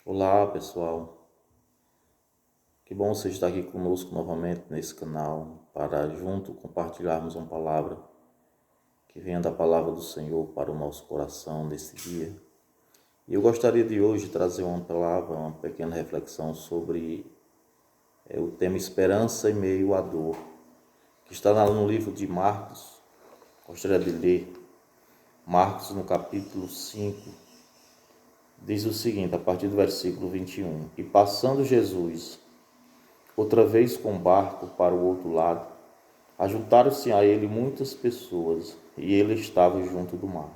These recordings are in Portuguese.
Olá pessoal, que bom você estar aqui conosco novamente nesse canal para junto compartilharmos uma palavra que venha da palavra do Senhor para o nosso coração nesse dia. E eu gostaria de hoje trazer uma palavra, uma pequena reflexão sobre o tema esperança em meio à dor, que está no livro de Marcos. Gostaria de ler Marcos no capítulo 5. Diz o seguinte, a partir do versículo 21. E passando Jesus outra vez com o barco para o outro lado, ajuntaram-se a ele muitas pessoas, e ele estava junto do mar.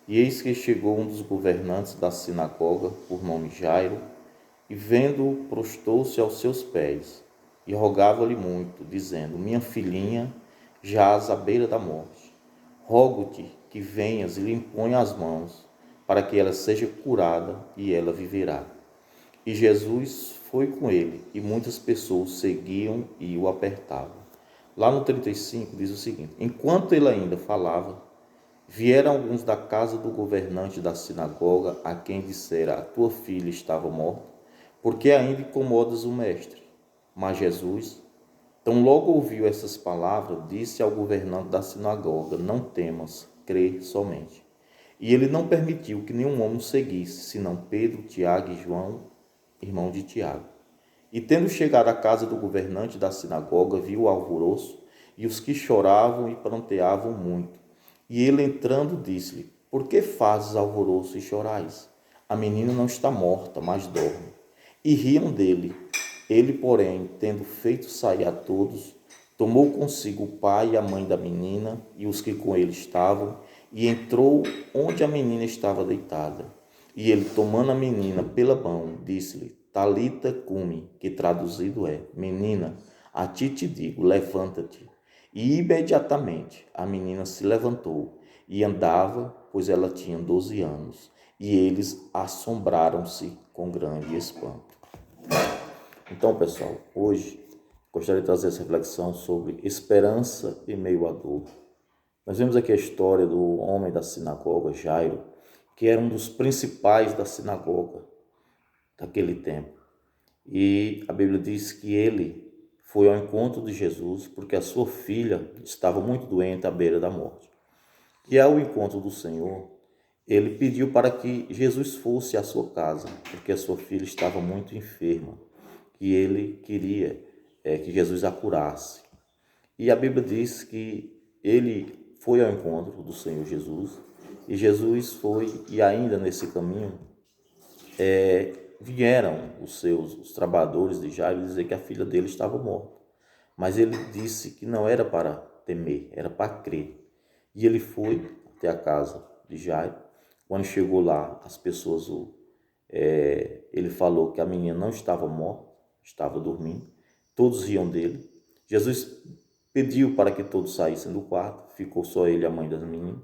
E eis que chegou um dos governantes da sinagoga, por nome Jairo, e vendo-o, prostou-se aos seus pés, e rogava-lhe muito, dizendo: Minha filhinha jaz à beira da morte. Rogo-te que venhas e lhe imponha as mãos, para que ela seja curada, e ela viverá. E Jesus foi com ele, e muitas pessoas seguiam e o apertavam. Lá no 35 diz o seguinte: Enquanto ele ainda falava, vieram alguns da casa do governante da sinagoga, a quem dissera: A tua filha estava morta, porque ainda incomodas o mestre? Mas Jesus, tão logo ouviu essas palavras, disse ao governante da sinagoga: Não temas, crê somente. E ele não permitiu que nenhum homem o seguisse, senão Pedro, Tiago e João, irmão de Tiago. E tendo chegado à casa do governante da sinagoga, viu o alvoroço e os que choravam e pranteavam muito. E ele entrando disse-lhe: Por que fazes alvoroço e chorais? A menina não está morta, mas dorme. E riam dele. Ele, porém, tendo feito sair a todos, tomou consigo o pai e a mãe da menina e os que com ele estavam, e entrou onde a menina estava deitada. E ele, tomando a menina pela mão, disse-lhe: Talita cumi, que traduzido é: Menina, a ti te digo, levanta-te. E imediatamente a menina se levantou e andava, pois ela tinha 12 anos. E eles assombraram-se com grande espanto. Então, pessoal, hoje gostaria de trazer essa reflexão sobre esperança em meio à dor. Nós vemos aqui a história do homem da sinagoga, Jairo, que era um dos principais da sinagoga daquele tempo. E a Bíblia diz que ele foi ao encontro de Jesus porque a sua filha estava muito doente à beira da morte. E ao encontro do Senhor, ele pediu para que Jesus fosse à sua casa, porque a sua filha estava muito enferma, e ele queria que Jesus a curasse. E a Bíblia diz que ele foi ao encontro do Senhor Jesus, e Jesus foi, e ainda nesse caminho, vieram os trabalhadores de Jairo dizer que a filha dele estava morta. Mas ele disse que não era para temer, era para crer. E ele foi até a casa de Jairo. Quando chegou lá, as pessoas, ele falou que a menina não estava morta, estava dormindo. Todos riam dele. Jesus pediu para que todos saíssem do quarto, ficou só ele e a mãe das meninas.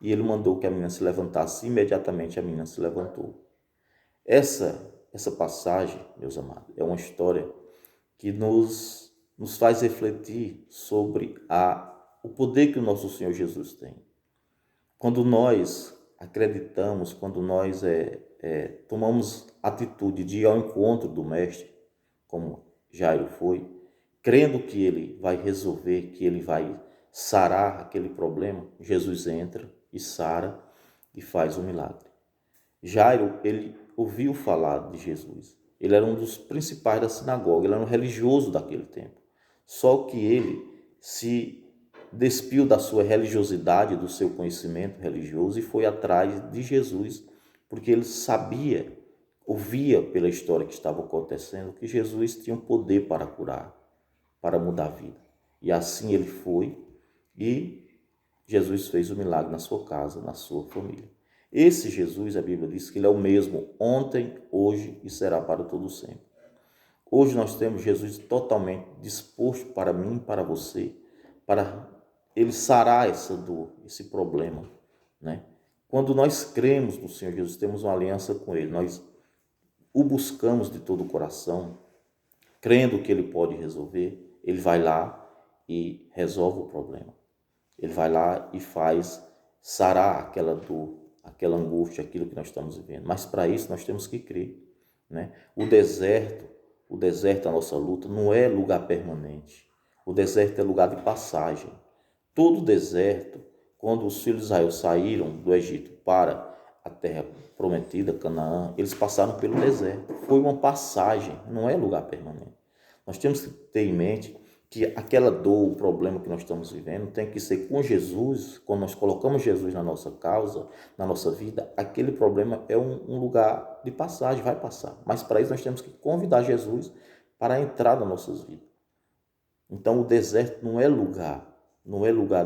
E ele mandou que a menina se levantasse. Imediatamente a menina se levantou. Essa passagem, meus amados, é uma história que nos faz refletir sobre o poder que o nosso Senhor Jesus tem. Quando nós acreditamos, quando nós tomamos atitude de ir ao encontro do Mestre, como Jairo foi, crendo que ele vai resolver, que ele vai sarar aquele problema, Jesus entra e sara e faz um milagre. Jairo, ele ouviu falar de Jesus. Ele era um dos principais da sinagoga, ele era um religioso daquele tempo. Só que ele se despiu da sua religiosidade, do seu conhecimento religioso e foi atrás de Jesus, porque ele sabia, ouvia pela história que estava acontecendo, que Jesus tinha um poder para curar, para mudar a vida. E assim ele foi e Jesus fez o milagre na sua casa, na sua família. Esse Jesus, a Bíblia diz que ele é o mesmo ontem, hoje e será para todo sempre. Hoje nós temos Jesus totalmente disposto para mim e para você, para ele sarar essa dor, esse problema, né? Quando nós cremos no Senhor Jesus, temos uma aliança com ele, nós o buscamos de todo o coração, crendo que ele pode resolver, ele vai lá e resolve o problema. Ele vai lá e faz sarar aquela dor, aquela angústia, aquilo que nós estamos vivendo. Mas para isso nós temos que crer. né? O deserto da nossa luta não é lugar permanente. O deserto é lugar de passagem. Todo deserto, quando os filhos de Israel saíram do Egito para a terra prometida, Canaã, eles passaram pelo deserto. Foi uma passagem, não é lugar permanente. Nós temos que ter em mente que aquela dor, o problema que nós estamos vivendo, tem que ser com Jesus. Quando nós colocamos Jesus na nossa causa, na nossa vida, aquele problema é um lugar de passagem, vai passar. Mas para isso nós temos que convidar Jesus para entrar nas nossas vidas. Então o deserto não é lugar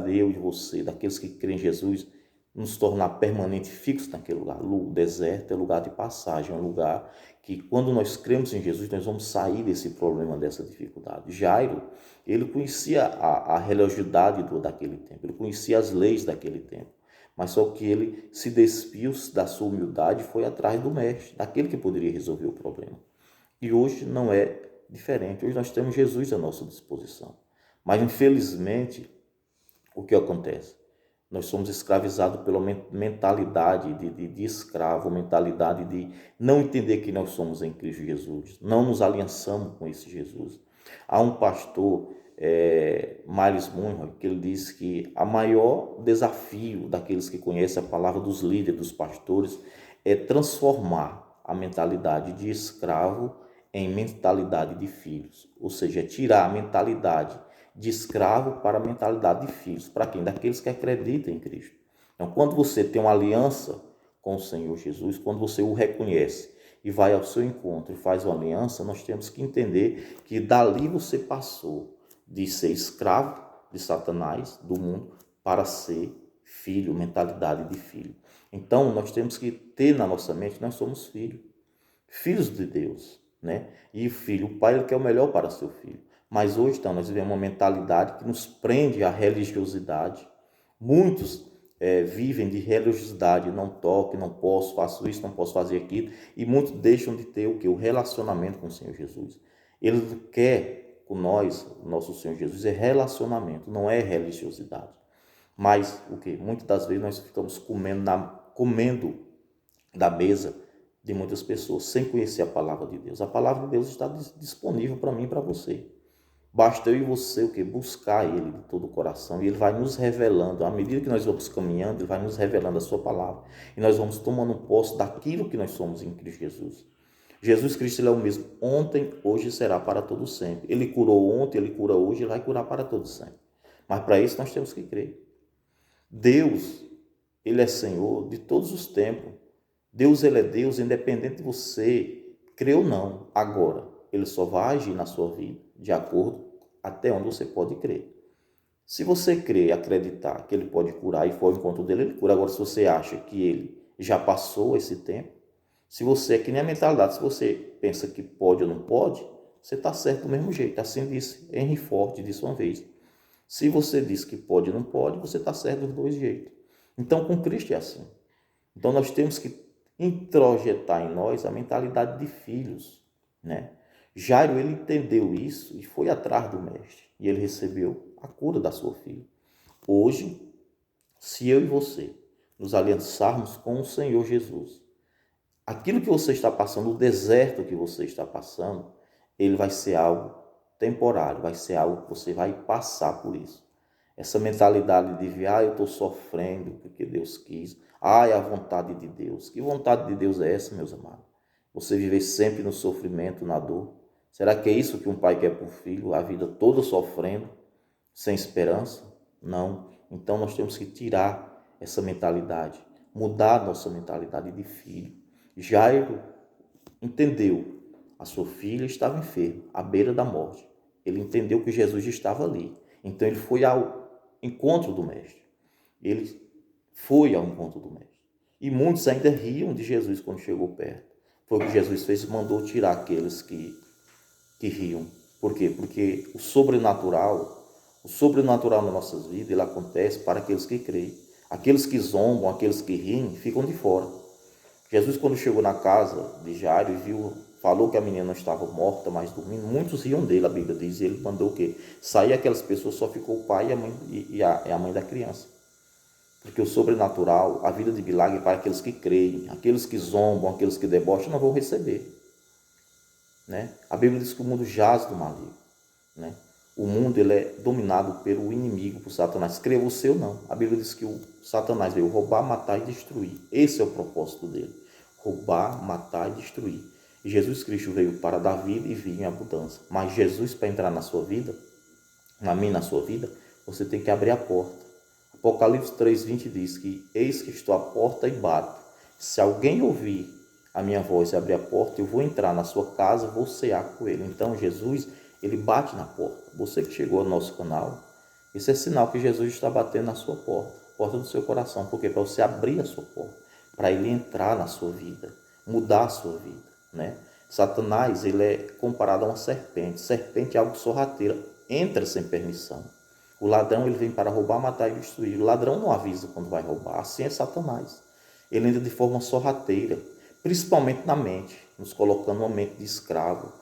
de eu e você, daqueles que creem em Jesus, nos tornar permanente, fixo naquele lugar. O deserto é lugar de passagem, é um lugar que quando nós cremos em Jesus, nós vamos sair desse problema, dessa dificuldade. Jairo, ele conhecia a religiosidade daquele tempo, ele conhecia as leis daquele tempo, mas só que ele se despiu da sua humildade e foi atrás do mestre, daquele que poderia resolver o problema. E hoje não é diferente, hoje nós temos Jesus à nossa disposição. Mas infelizmente, o que acontece? Nós somos escravizados pela mentalidade de escravo, mentalidade de não entender que nós somos em Cristo Jesus, não nos aliançamos com esse Jesus. Há um pastor, Miles Monroe, que ele diz que o maior desafio daqueles que conhecem a palavra, dos líderes, dos pastores, é transformar a mentalidade de escravo em mentalidade de filhos, ou seja, tirar a mentalidade de escravo para a mentalidade de filhos. Para quem? Daqueles que acreditam em Cristo. Então, quando você tem uma aliança com o Senhor Jesus, quando você o reconhece e vai ao seu encontro e faz uma aliança, nós temos que entender que dali você passou de ser escravo de Satanás, do mundo, para ser filho, mentalidade de filho. Então, nós temos que ter na nossa mente, nós somos filhos de Deus, né? E o filho, o pai, ele quer o melhor para seu filho. Mas hoje, então, nós vivemos uma mentalidade que nos prende à religiosidade. Muitos vivem de religiosidade, não toco, não posso, faço isso, não posso fazer aquilo. E muitos deixam de ter o quê? O relacionamento com o Senhor Jesus. Ele quer com nós, o nosso Senhor Jesus, é relacionamento, não é religiosidade. Mas o quê? Muitas das vezes nós ficamos comendo da mesa de muitas pessoas, sem conhecer a palavra de Deus. A palavra de Deus está disponível para mim e para você. Basta eu e você o que? Buscar Ele de todo o coração, e Ele vai nos revelando, à medida que nós vamos caminhando, Ele vai nos revelando a sua palavra, e nós vamos tomando posse daquilo que nós somos em Cristo Jesus. Jesus Cristo, Ele é o mesmo ontem, hoje e será para todo sempre. Ele curou ontem, Ele cura hoje, Ele vai curar para todo sempre. Mas para isso nós temos que crer. Deus, Ele é Senhor de todos os tempos. Deus, Ele é Deus, independente de você crer ou não. Agora, Ele só vai agir na sua vida de acordo até onde você pode crer. Se você crer e acreditar que Ele pode curar e for ao encontro dele, Ele cura. Agora, se você acha que Ele já passou esse tempo, se você, é que nem a mentalidade, se você pensa que pode ou não pode, você está certo do mesmo jeito. Assim disse Henry Ford, disse uma vez. Se você diz que pode ou não pode, você está certo dos dois jeitos. Então, com Cristo é assim. Então, nós temos que introjetar em nós a mentalidade de filhos, né? Jairo, ele entendeu isso e foi atrás do mestre, e ele recebeu a cura da sua filha. Hoje, se eu e você nos aliançarmos com o Senhor Jesus, aquilo que você está passando, o deserto que você está passando, ele vai ser algo temporário, vai ser algo que você vai passar por isso. Essa mentalidade de eu estou sofrendo porque Deus quis, é a vontade de Deus. Que vontade de Deus é essa, meus amados? Você viver sempre no sofrimento, na dor? Será que é isso que um pai quer para o filho? A vida toda sofrendo, sem esperança? Não. Então nós temos que tirar essa mentalidade, mudar a nossa mentalidade de filho. Jairo entendeu, a sua filha estava enferma, à beira da morte. Ele entendeu que Jesus estava ali. Então ele foi ao encontro do mestre. Ele foi ao encontro do mestre. E muitos ainda riam de Jesus quando chegou perto. Foi o que Jesus fez, mandou tirar aqueles que riam. Por quê? Porque o sobrenatural nas nossas vidas, ele acontece para aqueles que creem. Aqueles que zombam, aqueles que riem, ficam de fora. Jesus, quando chegou na casa de Jairo e falou que a menina não estava morta, mas dormindo, muitos riam dele, a Bíblia diz, e ele mandou o quê? Sair aquelas pessoas, só ficou o pai e a mãe da criança. Porque o sobrenatural, a vida de milagre é para aqueles que creem. Aqueles que zombam, aqueles que debocham, não vão receber. né? A Bíblia diz que o mundo jaz do maligno, né? O mundo ele é dominado pelo inimigo, por Satanás. Creia você ou não. A Bíblia diz que o Satanás veio roubar, matar e destruir. Esse é o propósito dele. Roubar, matar e destruir. E Jesus Cristo veio para dar vida e vir em abundância. Mas Jesus, para entrar na sua vida, na minha, na sua vida, você tem que abrir a porta. Apocalipse 3:20 diz que eis que estou à porta e bato. Se alguém ouvir a minha voz e abrir a porta, eu vou entrar na sua casa, vou cear com ele. Então Jesus, ele bate na porta. Você que chegou ao nosso canal, isso é sinal que Jesus está batendo na sua porta, porta do seu coração. Por quê? Para você abrir a sua porta, para ele entrar na sua vida, mudar a sua vida, né? Satanás, ele é comparado a uma serpente. Serpente é algo sorrateira, entra sem permissão. O ladrão, ele vem para roubar, matar e destruir. O ladrão não avisa quando vai roubar. Assim é Satanás. Ele entra de forma sorrateira, principalmente na mente, nos colocando numa mente de escravo,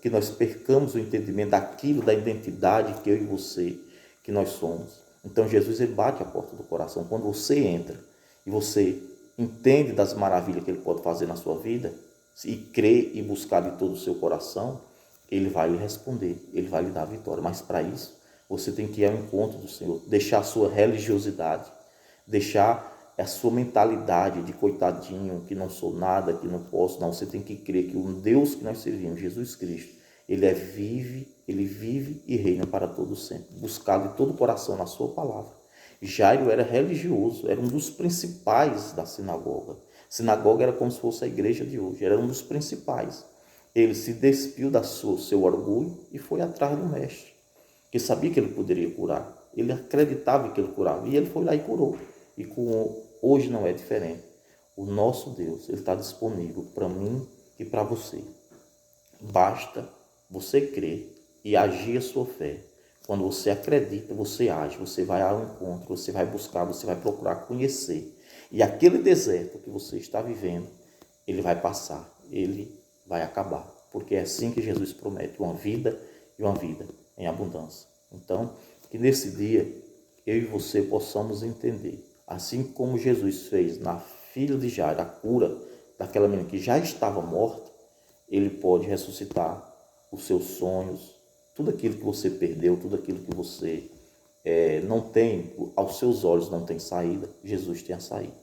que nós percamos o entendimento daquilo, da identidade que eu e você, que nós somos. Então Jesus, ele bate a porta do coração. Quando você entra e você entende das maravilhas que ele pode fazer na sua vida, e crê e buscar de todo o seu coração, ele vai lhe responder, ele vai lhe dar a vitória. Mas para isso, você tem que ir ao encontro do Senhor, deixar a sua religiosidade, deixar a sua mentalidade de coitadinho, que não sou nada, que não posso. Não, você tem que crer que o Deus que nós servimos, Jesus Cristo, ele vive e reina para todo sempre. Buscar de todo o coração na sua palavra. Jairo era religioso, era um dos principais da sinagoga. Sinagoga era como se fosse a igreja de hoje, era um dos principais. Ele se despiu da seu orgulho e foi atrás do mestre, que sabia que ele poderia curar. Ele acreditava que ele curava e ele foi lá e curou. E hoje não é diferente. O nosso Deus, ele está disponível para mim e para você. Basta você crer e agir a sua fé. Quando você acredita, você age, você vai ao encontro, você vai buscar, você vai procurar conhecer. E aquele deserto que você está vivendo, ele vai passar, ele vai acabar. Porque é assim que Jesus promete, uma vida e uma vida em abundância. Então, que nesse dia, eu e você possamos entender, assim como Jesus fez na filha de Jairo, a cura daquela menina que já estava morta, ele pode ressuscitar os seus sonhos, tudo aquilo que você perdeu, tudo aquilo que você não tem, aos seus olhos não tem saída, Jesus tem a saída.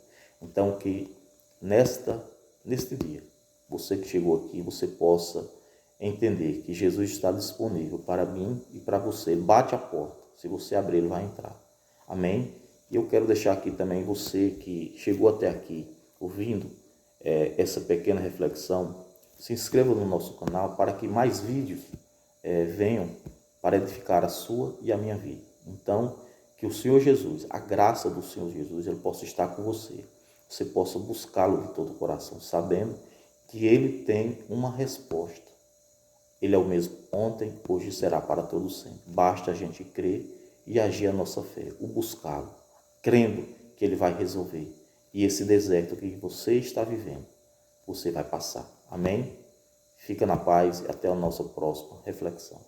Então que neste dia, você que chegou aqui, você possa entender que Jesus está disponível para mim e para você. Ele bate a porta, se você abrir, ele vai entrar. Amém? E eu quero deixar aqui também você que chegou até aqui, ouvindo essa pequena reflexão, se inscreva no nosso canal para que mais vídeos venham para edificar a sua e a minha vida. Então, que o Senhor Jesus, a graça do Senhor Jesus, ele possa estar com você. Você possa buscá-lo de todo o coração, sabendo que ele tem uma resposta. Ele é o mesmo ontem, hoje e será para todo sempre. Basta a gente crer e agir a nossa fé, o buscá-lo, crendo que ele vai resolver. E esse deserto que você está vivendo, você vai passar. Amém? Fica na paz e até a nossa próxima reflexão.